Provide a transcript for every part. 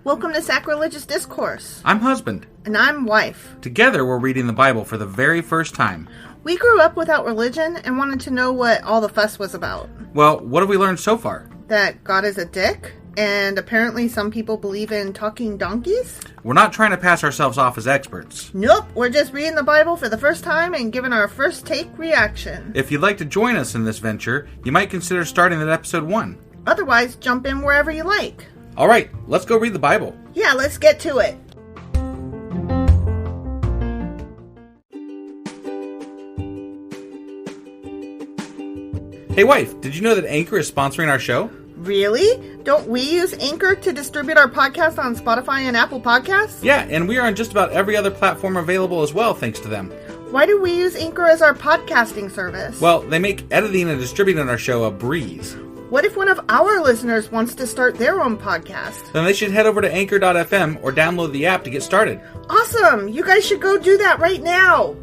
Welcome to Sacrilegious Discourse. I'm husband. And I'm wife. Together, we're reading the Bible for the very first time. We grew up without religion and wanted to know what all the fuss was about. Well, what have we learned so far? That God is a dick, and apparently some people believe in talking donkeys? We're not trying to pass ourselves off as experts. Nope, we're just reading the Bible for the first time and giving our first take reaction. If you'd like to join us in this venture, you might consider starting at episode 1. Otherwise, jump in wherever you like. All right, let's go read the Bible. Yeah, let's get to it. Hey wife, did you know that Anchor is sponsoring our show? Really? Don't we use Anchor to distribute our podcast on Spotify and Apple Podcasts? Yeah, and we are on just about every other platform available as well, thanks to them. Why do we use Anchor as our podcasting service? Well, they make editing and distributing our show a breeze. What if one of our listeners wants to start their own podcast? Then they should head over to anchor.fm or download the app to get started. Awesome! You guys should go do that right now!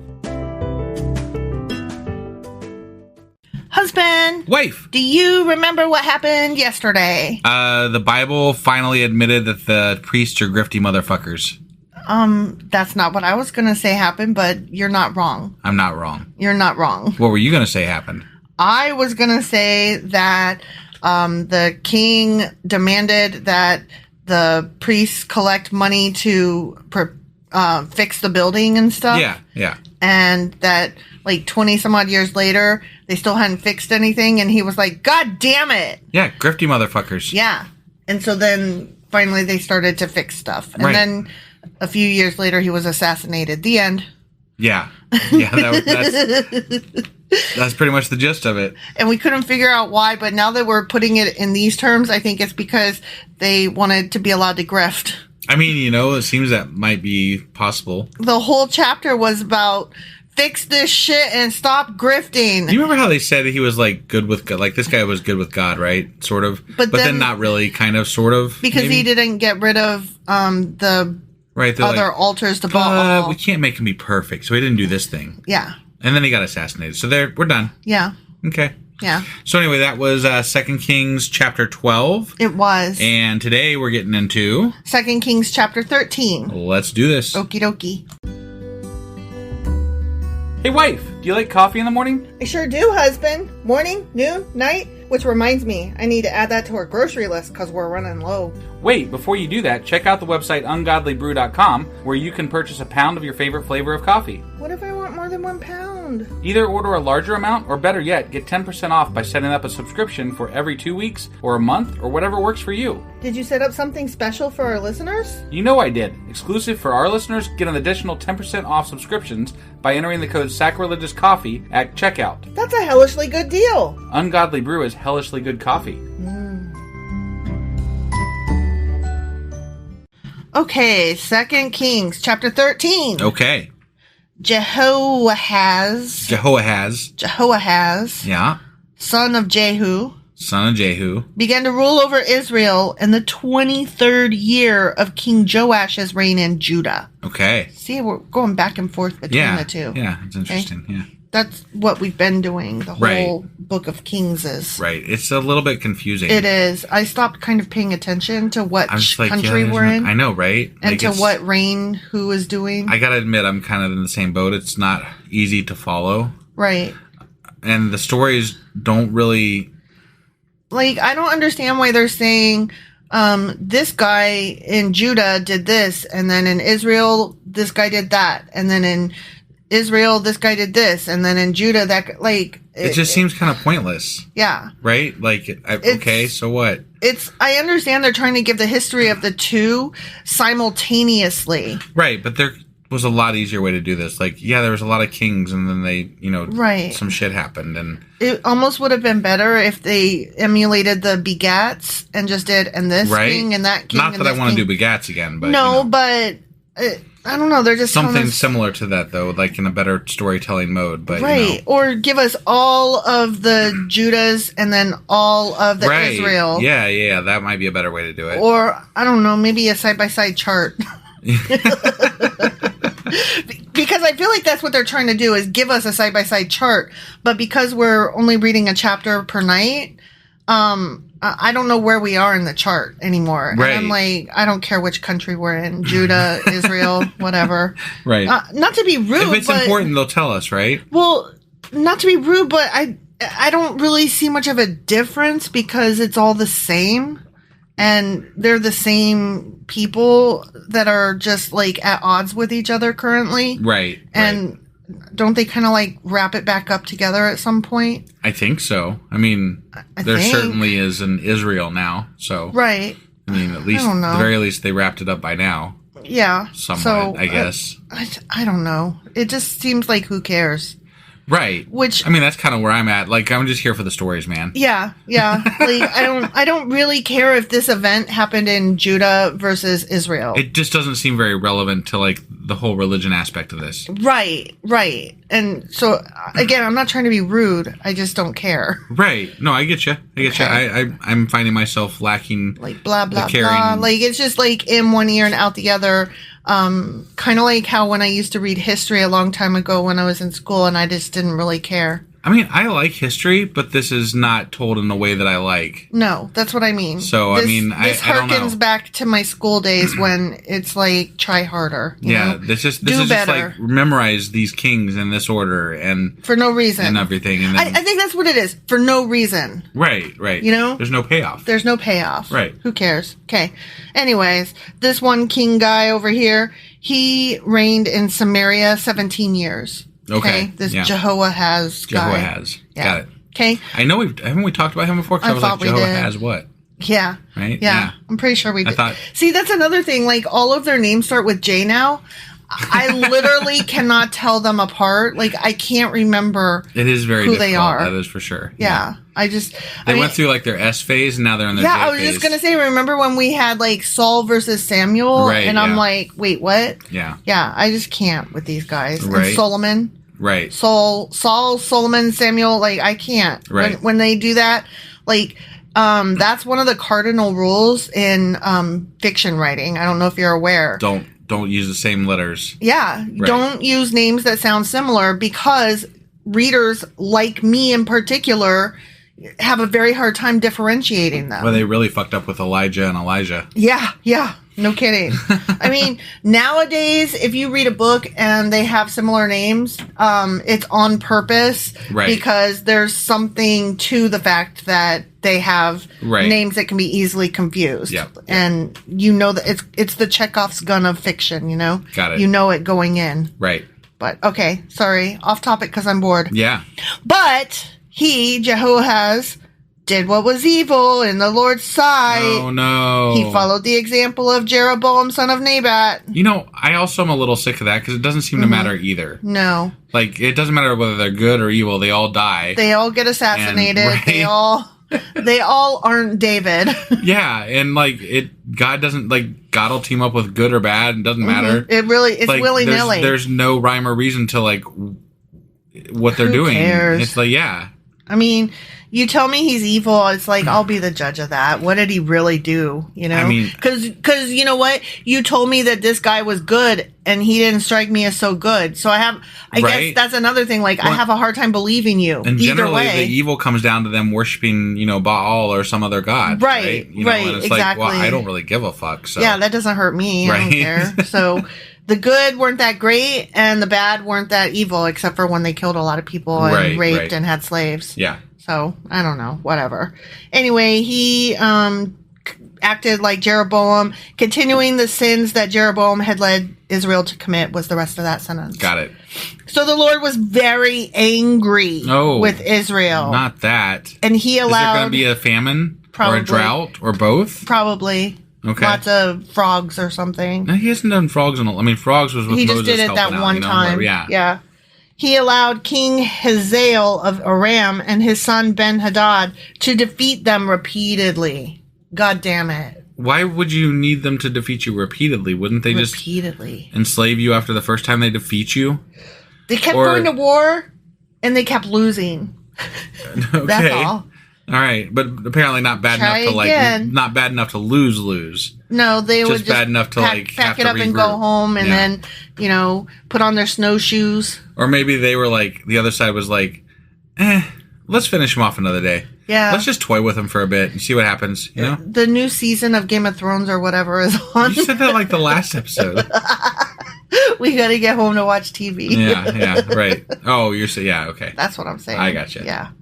Husband! Wife! Do you remember what happened yesterday? The Bible finally admitted that the priests are grifty motherfuckers. That's not what I was gonna say happened, but you're not wrong. I'm not wrong. You're not wrong. What were you gonna say happened? I was gonna say that, the king demanded that the priests collect money to, fix the building and stuff. Yeah. And that, 20 some odd years later, they still hadn't fixed anything, and he was like, God damn it! Yeah, grifty motherfuckers. Yeah. And so then, finally, they started to fix stuff. And right. then, a few years later, he was assassinated. The end. Yeah, that's pretty much the gist of it. And we couldn't figure out why, but now that we're putting it in these terms, I think it's because they wanted to be allowed to grift. I mean, it seems that might be possible. The whole chapter was about fix this shit and stop grifting. Do you remember how they said he was good with God? This guy was good with God, right? Sort of. But then not really, kind of, sort of. Because maybe? He didn't get rid of the other altars to Baal. We can't make him be perfect, so he didn't do this thing. Yeah. And then he got assassinated. So we're done. Yeah. Okay. Yeah. So anyway, that was 2 Kings chapter 12. It was. And today we're getting into 2 Kings chapter 13. Let's do this. Okie dokie. Hey wife, do you like coffee in the morning? I sure do, husband. Morning, noon, night. Which reminds me, I need to add that to our grocery list because we're running low. Wait, before you do that, check out the website ungodlybrew.com where you can purchase a pound of your favorite flavor of coffee. What if I want more than 1 pound? Either order a larger amount, or better yet, get 10% off by setting up a subscription for every 2 weeks, or a month, or whatever works for you. Did you set up something special for our listeners? You know I did. Exclusive for our listeners, get an additional 10% off subscriptions by entering the code SACRILEGIOUSCOFFEE at checkout. That's a hellishly good deal. Ungodly Brew is hellishly good coffee. Okay, 2 Kings chapter 13. Okay. Jehoahaz. Yeah. Son of Jehu. Began to rule over Israel in the 23rd year of King Joash's reign in Judah. Okay. See, we're going back and forth between the two. Yeah, it's interesting. Okay? Yeah. That's what we've been doing. The whole book of Kings is. Right. It's a little bit confusing. It is. I stopped kind of paying attention to what country we're in. I know, right? And to what reign who is doing. I gotta admit, I'm kind of in the same boat. It's not easy to follow. Right. And the stories don't really... I don't understand why they're saying, this guy in Judah did this, and then in Israel, this guy did that, and then in Israel, this guy did this, and then in Judah, that it just seems kind of pointless. Yeah. Right? Okay, so what? I understand they're trying to give the history of the two simultaneously. Right, but there was a lot easier way to do this. There was a lot of kings, and then they, some shit happened, and it almost would have been better if they emulated the begats and just did king and that king. Not that I want to do begats again, but but I don't know. They're just something similar to that, though, in a better storytelling mode. But or give us all of the Judahs and then all of the Israel. Yeah, that might be a better way to do it. Or I don't know, maybe a side by side chart. Because I feel like that's what they're trying to do is give us a side-by-side chart. But because we're only reading a chapter per night, I don't know where we are in the chart anymore. Right. And I'm like, I don't care which country we're in. Judah, Israel, whatever. Right. Not to be rude, if it's important, they'll tell us, right? Well, not to be rude, but I don't really see much of a difference because it's all the same. And they're the same people that are just, like, at odds with each other currently. Right. And don't they kind of, like, wrap it back up together at some point? I think so. I mean, there certainly is an Israel now, so... Right. I mean, at least, at the very least, they wrapped it up by now. Yeah. Somewhat, so, I guess. I don't know. It just seems like who cares? Right. Which, I mean, that's kind of where I'm at. Like, I'm just here for the stories, man. Yeah. Like, I don't really care if this event happened in Judah versus Israel. It just doesn't seem very relevant to, like, the whole religion aspect of this. Right. And so, again, I'm not trying to be rude. I just don't care. Right. No, I get you. I'm finding myself lacking, like, blah, blah, blah. Like, it's just, like, in one ear and out the other. Kind of like how when I used to read history a long time ago when I was in school and I just didn't really care. I mean, I like history, but this is not told in the way that I like. No, that's what I mean. So, this I don't know. This harkens back to my school days when it's like, try harder. You know? This is just like memorize these kings in this order and for no reason and everything. And then, I think that's what it is. For no reason. Right. You know? There's no payoff. Right. Who cares? Okay. Anyways, this one king guy over here, he reigned in Samaria 17 years. Okay. This Jehoahaz guy. Jehoahaz. Yeah. Got it. Okay. I know haven't we talked about him before? Because I was like, Jehoahaz what? Yeah. Right? Yeah. I'm pretty sure we did. thought... See, that's another thing. Like, all of their names start with J now. I literally cannot tell them apart. Like, I can't remember it is very who difficult, they are. That is for sure. Yeah. They went through, like, their S phase, and now they're in their J phase. I was just going to say, remember when we had, like, Saul versus Samuel? Right, and I'm like, wait, what? Yeah. Yeah, I just can't with these guys. Right. And Solomon. Right. Saul, Solomon, Samuel, like, I can't. Right. When they do that, like, that's one of the cardinal rules in fiction writing. I don't know if you're aware. Don't use the same letters. Yeah. Right. Don't use names that sound similar because readers, like me in particular, have a very hard time differentiating them. Well, they really fucked up with Elijah and Elijah. Yeah. No kidding. I mean, nowadays, if you read a book and they have similar names, it's on purpose. Right. Because there's something to the fact that they have names that can be easily confused. Yep. And you know that it's the Chekhov's gun of fiction, you know? Got it. You know it going in. Right. But, okay, sorry. Off topic because I'm bored. Yeah. But he, Jehoahaz, did what was evil in the Lord's sight. Oh, no. He followed the example of Jeroboam, son of Nebat. You know, I also am a little sick of that because it doesn't seem to matter either. No. Like, it doesn't matter whether they're good or evil. They all die. They all get assassinated. And, They all aren't David. Yeah, and, like, God will team up with good or bad. It doesn't matter. It's like, willy-nilly. There's no rhyme or reason to, like, what they're doing. Cares? It's like, yeah. I mean, you tell me he's evil, it's like, I'll be the judge of that. What did he really do? You know? I mean... Because you know what? You told me that this guy was good, and he didn't strike me as so good. So I guess that's another thing. Like, I have a hard time believing you. And generally, the evil comes down to them worshiping, Baal or some other god. Right? And it's exactly. Like, well, I don't really give a fuck. So. Yeah, that doesn't hurt me. I don't care. So... The good weren't that great, and the bad weren't that evil, except for when they killed a lot of people and raped and had slaves. Yeah. So, I don't know. Whatever. Anyway, he acted like Jeroboam. Continuing the sins that Jeroboam had led Israel to commit was the rest of that sentence. Got it. So the Lord was very angry with Israel. Not that. And he allowed... Is there going to be a famine? Probably. Or a drought? Or both? Probably. Okay. Lots of frogs or something. No, he hasn't done frogs frogs was with Moses. He Moses just did it that one time. Yeah. He allowed King Hazael of Aram and his son Ben-Hadad to defeat them repeatedly. God damn it. Why would you need them to defeat you repeatedly? Wouldn't they just enslave you after the first time they defeat you? They kept going to war, and they kept losing. Okay. That's all. All right, but apparently not bad not bad enough to lose. No, they would just bad enough to pack it up and go home, and then put on their snowshoes. Or maybe they were the other side was let's finish them off another day. Yeah, let's just toy with them for a bit and see what happens. The new season of Game of Thrones or whatever is on. You said that the last episode. We gotta get home to watch TV. Yeah, right. Oh, you're saying okay. That's what I'm saying. I gotcha. Yeah.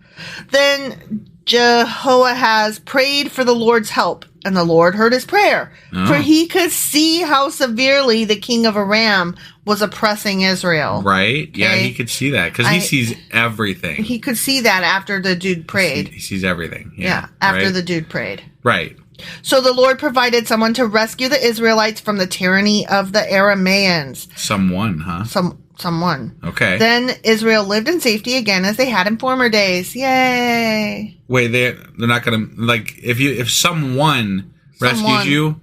Then Jehoahaz prayed for the Lord's help, and the Lord heard his prayer. Oh. For he could see how severely the king of Aram was oppressing Israel. Right? Okay? Yeah, he could see that because he sees everything. He could see that after the dude prayed. He sees everything. Yeah, after the dude prayed. Right. So the Lord provided someone to rescue the Israelites from the tyranny of the Arameans. Someone, huh? Someone. Okay. Then Israel lived in safety again as they had in former days. Yay. Wait, they're not going to, if someone rescues you,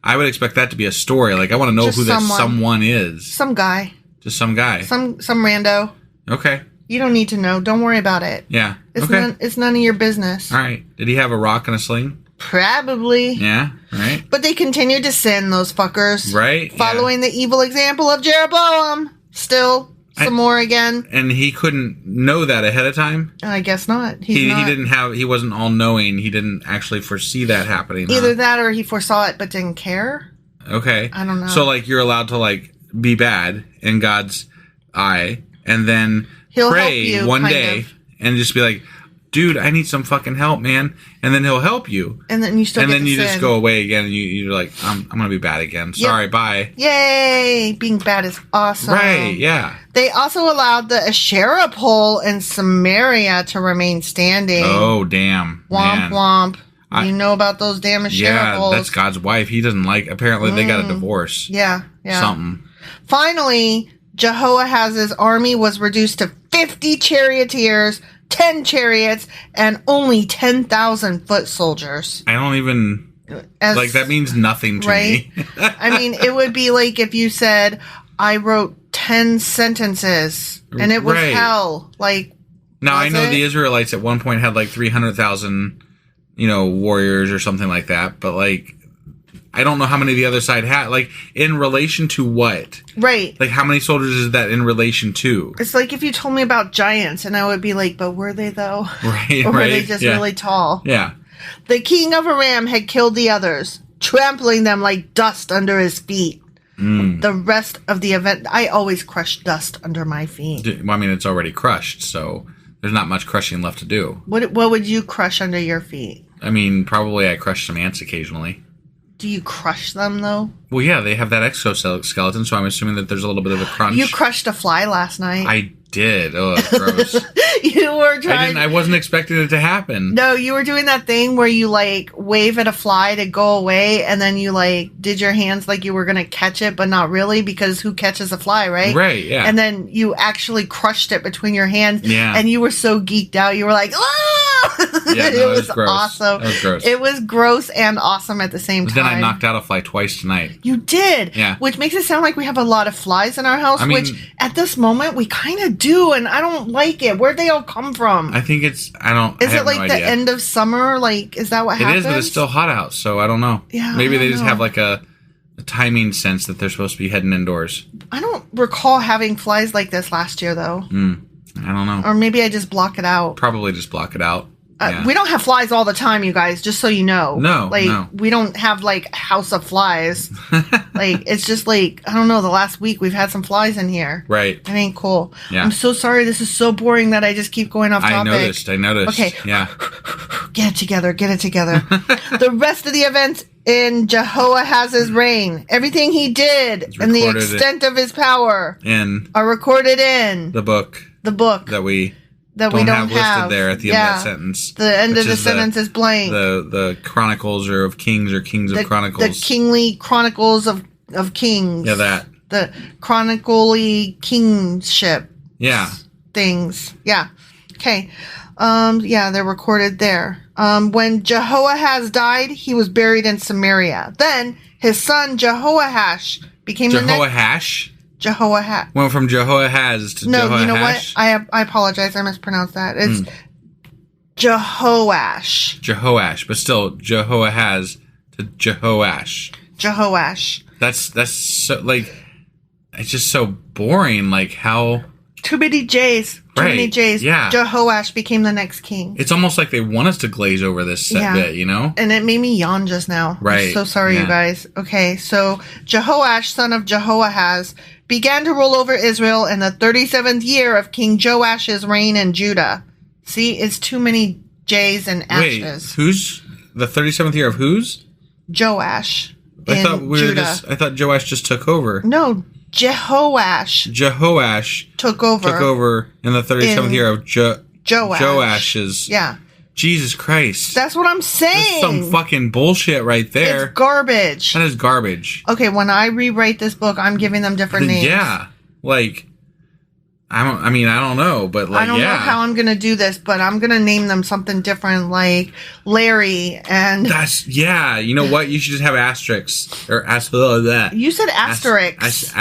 I would expect that to be a story. I want to know who this someone is. Some guy. Just some guy. Some rando. Okay. You don't need to know. Don't worry about it. Yeah. It's none of your business. All right. Did he have a rock and a sling? Probably. Yeah, right. But they continued to sin, those fuckers. Right. Following the evil example of Jeroboam. Still, some more again. And he couldn't know that ahead of time? I guess not. He wasn't all knowing. He didn't actually foresee that happening. Either that or he foresaw it but didn't care. Okay. I don't know. So, you're allowed to, be bad in God's eye and then He'll pray help you, one day and just be like, dude, I need some fucking help, man. And then he'll help you. And then you still and get then you sin. just go away again and you're like, I'm going to be bad again. Sorry, bye. Yay! Being bad is awesome. Right, yeah. They also allowed the Asherah pole in Samaria to remain standing. Oh, damn. Womp womp. You know about those damn Asherah poles. Yeah, that's God's wife. He doesn't apparently they got a divorce. Yeah. Something. Finally, Jehoahaz's army was reduced to 50 charioteers, 10 chariots, and only 10,000 foot soldiers. I don't even... that means nothing to me. I mean, it would be like if you said, I wrote 10 sentences, and it was hell. Now, I know the Israelites at one point had 300,000, warriors or something like that, but I don't know how many the other side had. In relation to what? Right. How many soldiers is that in relation to? It's like if you told me about giants, and I would be like, but were they, though? Right, or were they just really tall? Yeah. The king of Aram had killed the others, trampling them like dust under his feet. The rest of the event, I always crush dust under my feet. I mean, it's already crushed, so there's not much crushing left to do. What would you crush under your feet? I mean, probably I crush some ants occasionally. Do you crush them, though? Well, yeah, they have that exoskeleton, so I'm assuming that there's a little bit of a crunch. You crushed a fly last night. I did. Oh, that's gross. You were trying... I wasn't expecting it to happen. No, you were doing that thing where you, wave at a fly to go away, and then you, did your hands like you were going to catch it, but not really, because who catches a fly, right? Right, yeah. And then you actually crushed it between your hands, and you were so geeked out, you were like, ah! Yeah, no, it was gross. Awesome. It was gross. It was gross and awesome at the same time. Then I knocked out a fly twice tonight. You did? Yeah. Which makes it sound like we have a lot of flies in our house, which at this moment we kind of do, and I don't like it. Where'd they all come from? I think it's, I have no the idea. end of summer? Is that what happens? It is, but it's still hot out, so I don't know. Yeah, maybe they just have a timing sense that they're supposed to be heading indoors. I don't recall having flies like this last year, though. I don't know. Or maybe I just block it out. Probably just block it out. We don't have flies all the time, you guys, just so you know. No, no. We don't have, house of flies. It's just, I don't know, the last week we've had some flies in here. Right. It ain't cool. Yeah. I'm so sorry. This is so boring that I just keep going off topic. I noticed. Okay. Yeah. Get it together. The rest of the events in Jehoahaz's reign, everything he did, and the extent of his power are recorded in the book that we don't have listed there at the end of that sentence. The end of the sentence is blank. The Chronicles of Kings or Kings of Chronicles. The Kingly Chronicles of Kings. Yeah, that. The chronically kingship. Yeah. Things. Yeah. Okay. They're recorded there. When Jehoahaz died, he was buried in Samaria. Then his son Jehoash became Jehoash? Jehoahaz. Went from Jehoahaz to Jehoash. No, you know what? I apologize. I mispronounced that. It's Jehoash, but still Jehoahaz to Jehoash. That's so, like, it's just so boring. Like, how... Too many J's. Yeah. Jehoash became the next king. It's almost like they want us to glaze over this bit, you know? And it made me yawn just now. Right. I'm so sorry, you guys. Okay, so Jehoash, son of Jehoahaz, began to rule over Israel in the 37th year of King Joash's reign in Judah. See, it's too many J's and Ashes. Wait, who's the 37th year of whose? Joash. I thought Joash just took over. No, Jehoash took over in the 37th year of Joash's. Yeah. Jesus Christ. That's what I'm saying. That's some fucking bullshit right there. It's garbage. That is garbage. Okay, when I rewrite this book, I'm giving them different names. Yeah. Like, I don't know, but like, I don't know how I'm going to do this, but I'm going to name them something different, like Larry and... You know what? You should just have asterisks. Or that. You said asterisks.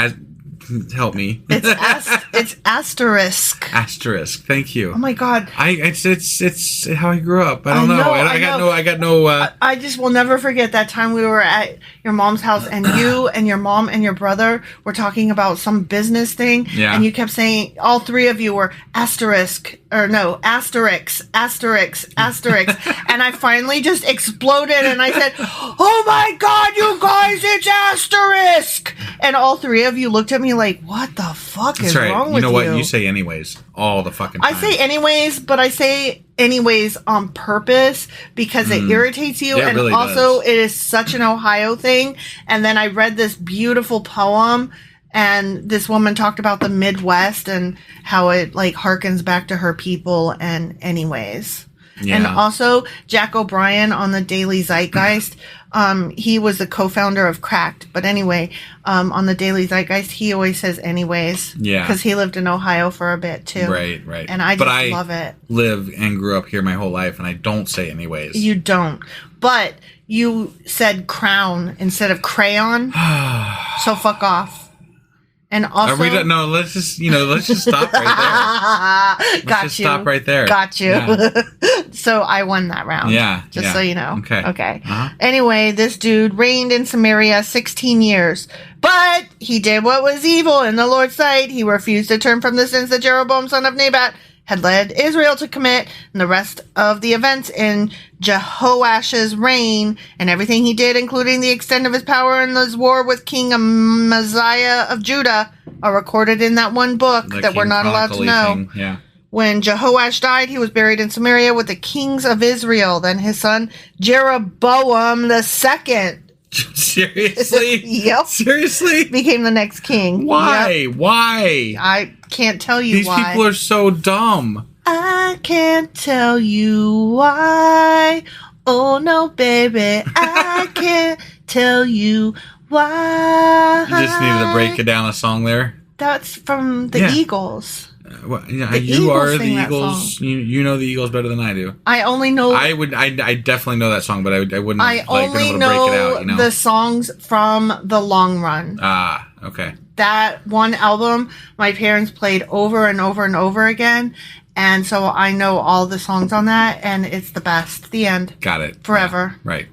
Help me. It's asterisk. Asterisk. Thank you. Oh my God. It's how I grew up. I don't know. I got no. I just will never forget that time we were at your mom's house and you and your mom and your brother were talking about some business thing. Yeah. And you kept saying, all three of you were asterisks. And I finally just exploded and I said, oh my God, you guys, it's asterisk. And all three of you looked at me like, what the fuck is wrong with you? You know what? You say anyways all the fucking time. I say anyways, but I say anyways on purpose because it irritates you. Yeah, and really also does. It is such an Ohio thing. And then I read this beautiful poem and this woman talked about the Midwest and how it like harkens back to her people and anyways. Yeah. And also Jack O'Brien on the Daily Zeitgeist. He was the co-founder of Cracked. But anyway, on the Daily Zeitgeist, he always says anyways. Yeah. Because he lived in Ohio for a bit too. Right. And I just love it. Live and grew up here my whole life and I don't say anyways. You don't. But you said crown instead of crayon. So fuck off. And also, let's just stop right there. Stop right there. Got you. Yeah. So I won that round. Yeah. Just so you know. Okay. Uh-huh. Anyway, this dude reigned in Samaria 16 years. But he did what was evil in the Lord's sight. He refused to turn from the sins that Jeroboam, son of Nebat, had led Israel to commit, and the rest of the events in Jehoash's reign and everything he did, including the extent of his power in his war with King Amaziah of Judah, are recorded in that one book that we're not allowed to know. Yeah. When Jehoash died, he was buried in Samaria with the kings of Israel. Then his son Jeroboam II. Seriously? Yep. Seriously? Became the next king. Why? Yep. Why? I can't tell you These why. These people are so dumb. I can't tell you why. Oh no, baby. I can't tell you why. You just needed to break it down a song there. That's from the Eagles. You are the Eagles. You know the Eagles better than I do. I only know. I definitely know that song, but I wouldn't. I only know break it out, the songs from the Long Run. Ah, okay. That one album, my parents played over and over and over again, and so I know all the songs on that, and it's the best. The end. Got it. Forever. Yeah, right.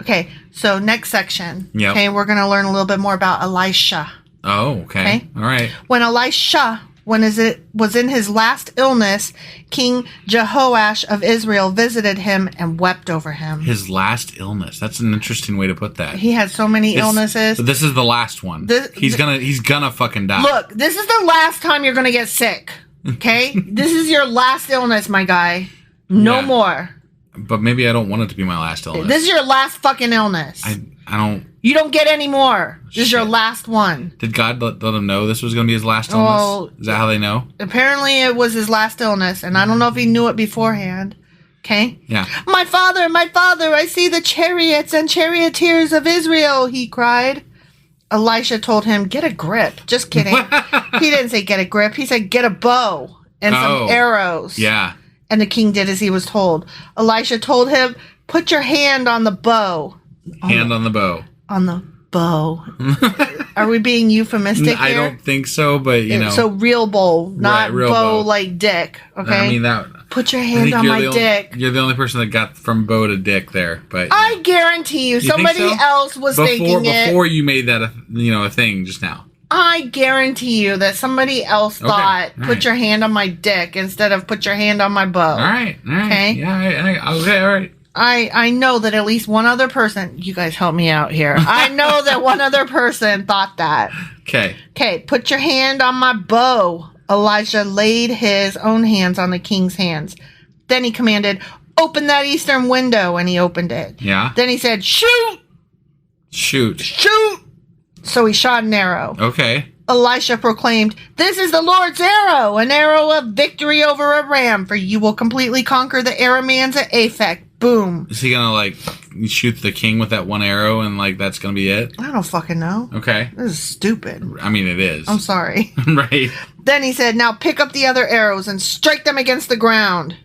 Okay. So next section. Yep. Okay, we're gonna learn a little bit more about Elisha. Oh, okay. All right. When Elisha was in his last illness, King Jehoash of Israel visited him and wept over him. His last illness. That's an interesting way to put that. He had so many illnesses. But this is the last one. He's gonna fucking die. Look, this is the last time you're gonna get sick. Okay? This is your last illness, my guy. No more. But maybe I don't want it to be my last illness. This is your last fucking illness. I don't... You don't get any more. This is your last one. Did God let him know this was going to be his last illness? Well, is that how they know? Apparently it was his last illness, and I don't know if he knew it beforehand. Okay? Yeah. My father, I see the chariots and charioteers of Israel, he cried. Elisha told him, get a grip. Just kidding. He didn't say get a grip. He said get a bow and some arrows. Yeah. And the king did as he was told. Elisha told him, put your hand on the bow. On the bow. On the bow. Are we being euphemistic here? I don't think so, but you know. So real bow, not real bow like dick. Okay. I mean that. Put your hand on my dick. You're the only person that got from Bo to dick there. But I guarantee you somebody else was thinking it. Before you made that a thing just now. I guarantee you that somebody else thought, put your hand on my dick instead of put your hand on my bow. All right. Okay? Yeah, okay, all right. I know that at least one other person, you guys help me out here. I know that one other person thought that. Okay. Okay, put your hand on my bow. Elijah laid his own hands on the king's hands. Then he commanded, open that eastern window, and he opened it. Yeah. Then he said, shoot! Shoot. So he shot an arrow. Okay. Elisha proclaimed, this is the Lord's arrow, an arrow of victory over Aram, for you will completely conquer the Arameans at Aphek. Boom. Is he gonna shoot the king with that one arrow and that's gonna be it? I don't fucking know. Okay. This is stupid. I mean, it is. I'm sorry. Right. Then he said, now pick up the other arrows and strike them against the ground.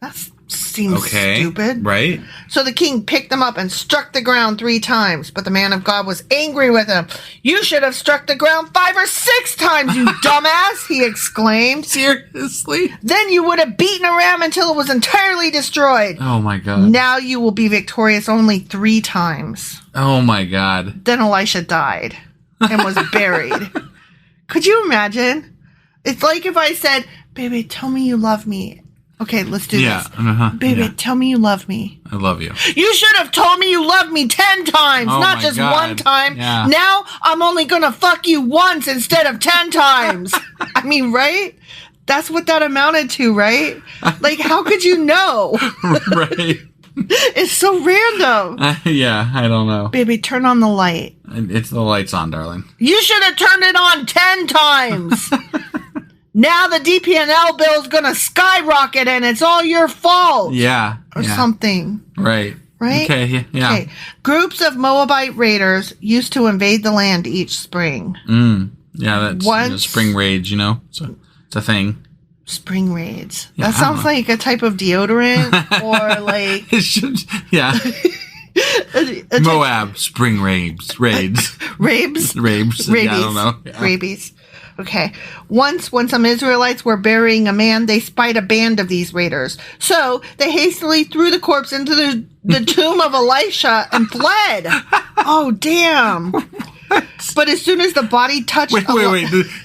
That seems stupid. Right. So the king picked them up and struck the ground 3 times. But the man of God was angry with him. You should have struck the ground 5 or 6 times, you dumbass, he exclaimed. Seriously? Then you would have beaten Aram until it was entirely destroyed. Oh my God. Now you will be victorious only 3 times. Oh my God. Then Elisha died and was buried. Could you imagine? It's like if I said, baby, tell me you love me. Okay, let's do this. Baby, tell me you love me. I love you. You should have told me you loved me 10 times, not just one time. Yeah. Now I'm only going to fuck you once instead of 10 times. I mean, right? That's what that amounted to, right? How could you know? Right. It's so random. Yeah, I don't know. Baby, turn on the light. It's the light's on, darling. You should have turned it on 10 times. Now the DP&L bill is going to skyrocket and it's all your fault. Yeah. Or something. Right. Right? Okay, yeah. Okay. Groups of Moabite raiders used to invade the land each spring. Yeah, that's spring raids, it's a thing. Spring raids. Yeah, that sounds like a type of deodorant or It should, yeah. Moab, spring raids. Rabes? Rabies. Yeah, I don't know. Yeah. Rabies. Okay. Once, when some Israelites were burying a man, they spied a band of these raiders. So they hastily threw the corpse into the tomb of Elisha and fled. Oh, damn. But as soon as the body touched... Wait.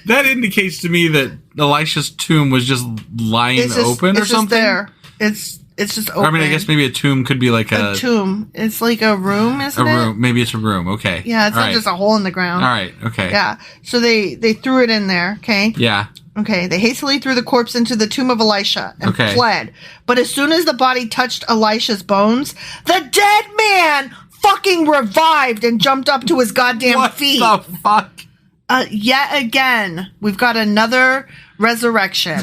That indicates to me that Elisha's tomb was just lying open or something? It's just open. I mean, I guess maybe a tomb could be like a tomb. It's like a room, isn't it? A room. Maybe it's a room. Okay. Yeah, it's not just a hole in the ground. All right. Okay. Yeah. So they threw it in there. Okay. Yeah. Okay. They hastily threw the corpse into the tomb of Elisha and fled. But as soon as the body touched Elisha's bones, the dead man fucking revived and jumped up to his goddamn feet. What the fuck? Yet again, we've got another resurrection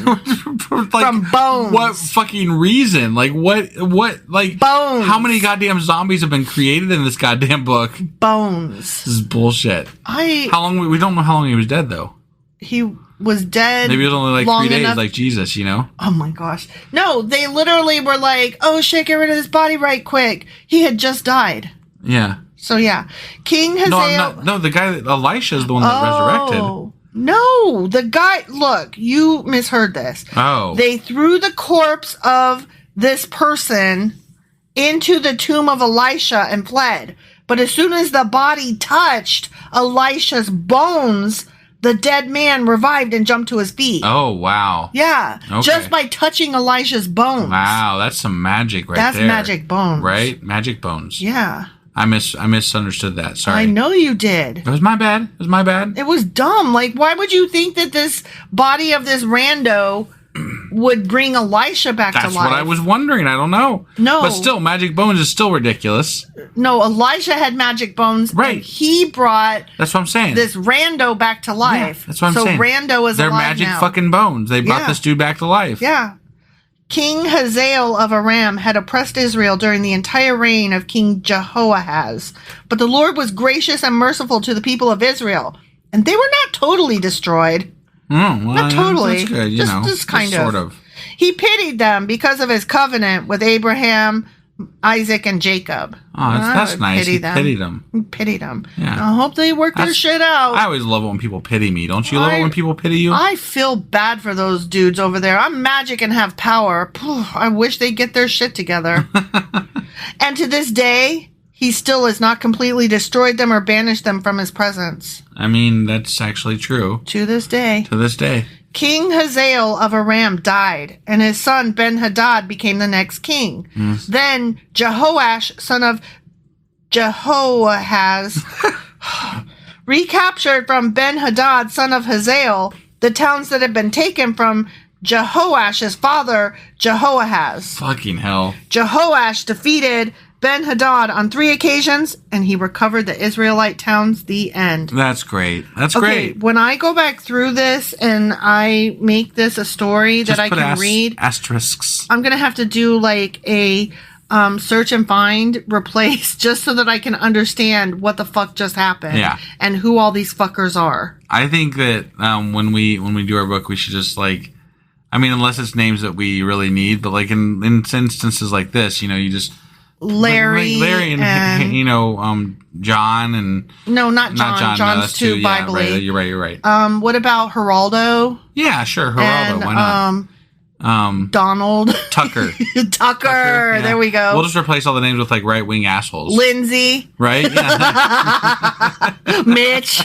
from bones. What fucking reason? What bones? How many goddamn zombies have been created in this goddamn book? Bones. This is bullshit. We don't know how long he was dead though. He was dead. Maybe it was only 3 days, like Jesus, Oh my gosh. No, they literally were like, oh shit, get rid of this body right quick. He had just died. Yeah. So yeah, King Hazael. No, the guy Elisha is the one that resurrected. No, the guy. Look, you misheard this. Oh, they threw the corpse of this person into the tomb of Elisha and fled. But as soon as the body touched Elisha's bones, the dead man revived and jumped to his feet. Oh wow! Yeah, just by touching Elisha's bones. Wow, that's some magic there. That's magic bones, right? Magic bones. Yeah. I misunderstood that. Sorry. I know you did. It was my bad. It was dumb. Why would you think that this body of this rando would bring Elisha back to life? That's what I was wondering. I don't know. No. But still, magic bones is still ridiculous. No, Elisha had magic bones. Right. And he brought... That's what I'm saying. ...this rando back to life. Yeah, that's what I'm saying. So rando is They're alive magic now. fucking bones. They brought this dude back to life. Yeah. King Hazael of Aram had oppressed Israel during the entire reign of King Jehoahaz. But the Lord was gracious and merciful to the people of Israel. And they were not totally destroyed. Not totally. That's good, just kind of. Sort of. He pitied them because of his covenant with Abraham, Isaac and Jacob. Oh, that's nice. He pitied them. Pitied them. Yeah. I hope they work their shit out. I always love it when people pity me. Don't you love it when people pity you? I feel bad for those dudes over there. I'm magic and have power. I wish they'd get their shit together. And to this day, he still has not completely destroyed them or banished them from his presence. I mean, that's actually true. To this day. To this day. King Hazael of Aram died, and his son Ben-Hadad became the next king. Then Jehoash, son of Jehoahaz, recaptured from Ben-Hadad, son of Hazael, the towns that had been taken from Jehoash's father, Jehoahaz. Fucking hell. Jehoash defeated Ben-Hadad on 3 occasions, and he recovered the Israelite towns. The end. That's great. That's great. When I go back through this and I make this a story that I can read, asterisks. I'm going to have to do like a search and find, replace, just so that I can understand what the fuck just happened. Yeah. And who all these fuckers are. I think that when we do our book, we should just unless it's names that we really need, but like in instances like this, you just Larry and John and no, not John. John's too Bible. Yeah, right, you're right. What about Geraldo? Yeah, sure, Geraldo. And, why not? Donald Tucker. Tucker. Yeah. There we go. We'll just replace all the names with like right wing assholes. Lindsay. Right. Yeah. Mitch.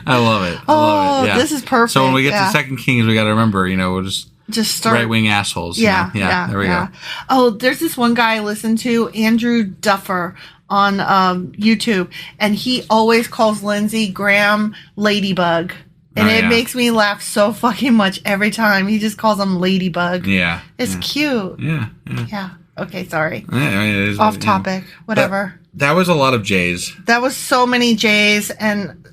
I love it. I love it. Yeah. This is perfect. So when we get to Second Kings, we got to remember, we'll just start right-wing assholes. Yeah, there we go. Oh, there's this one guy I listen to, Andrew Duffer, on YouTube, and he always calls Lindsey Graham Ladybug. And it makes me laugh so fucking much every time. He just calls him Ladybug. Yeah. It's cute. Yeah. Okay, sorry. Yeah, it is, off topic. Whatever. That was a lot of J's. That was so many J's, and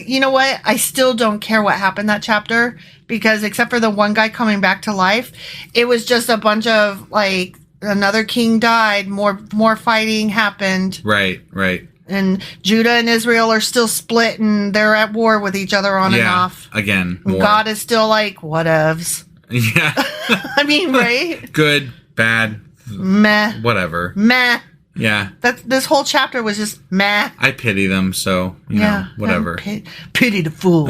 you know what? I still don't care what happened that chapter, because except for the one guy coming back to life, it was just a bunch of like another king died, more fighting happened. Right. And Judah and Israel are still split, and they're at war with each other on and off. Again, and God is still like, whatevs. Yeah. I mean, right? Good, bad, meh, whatever. Meh. Yeah. This whole chapter was just meh. I pity them, so, whatever. Pity the fool.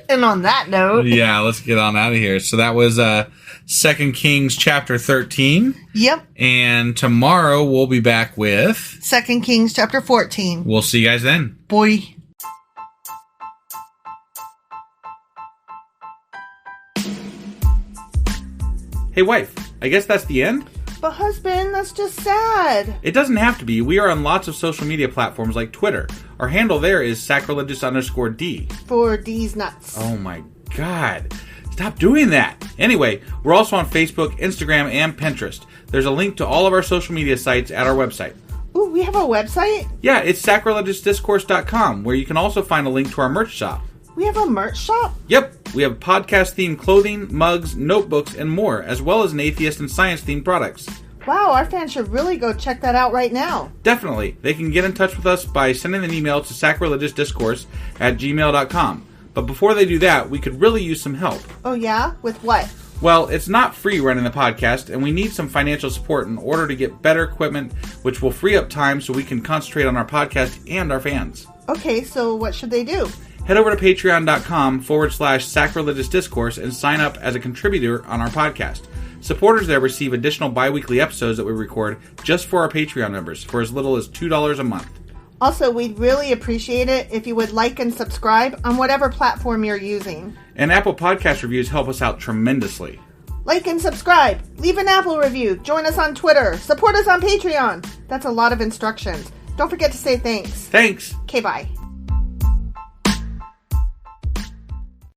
And on that note. Yeah, let's get on out of here. So that was 2 Kings chapter 13. Yep. And tomorrow we'll be back with 2 Kings chapter 14. We'll see you guys then. Boy. Hey, wife, I guess that's the end? But husband, that's just sad. It doesn't have to be. We are on lots of social media platforms like Twitter. Our handle there is sacrilegious_D. For D's nuts. Oh my God. Stop doing that. Anyway, we're also on Facebook, Instagram, and Pinterest. There's a link to all of our social media sites at our website. Ooh, we have a website? Yeah, it's sacrilegiousdiscourse.com, where you can also find a link to our merch shop. We have a merch shop? Yep. We have podcast-themed clothing, mugs, notebooks, and more, as well as an atheist and science-themed products. Wow, our fans should really go check that out right now. Definitely. They can get in touch with us by sending an email to sacrilegiousdiscourse@gmail.com. But before they do that, we could really use some help. Oh yeah? With what? Well, it's not free running the podcast, and we need some financial support in order to get better equipment, which will free up time so we can concentrate on our podcast and our fans. Okay, so what should they do? Head over to patreon.com/sacrilegiousdiscourse and sign up as a contributor on our podcast. Supporters there receive additional bi-weekly episodes that we record just for our Patreon members for as little as $2 a month. Also, we'd really appreciate it if you would like and subscribe on whatever platform you're using. And Apple Podcast reviews help us out tremendously. Like and subscribe. Leave an Apple review. Join us on Twitter. Support us on Patreon. That's a lot of instructions. Don't forget to say thanks. Thanks. Okay, bye.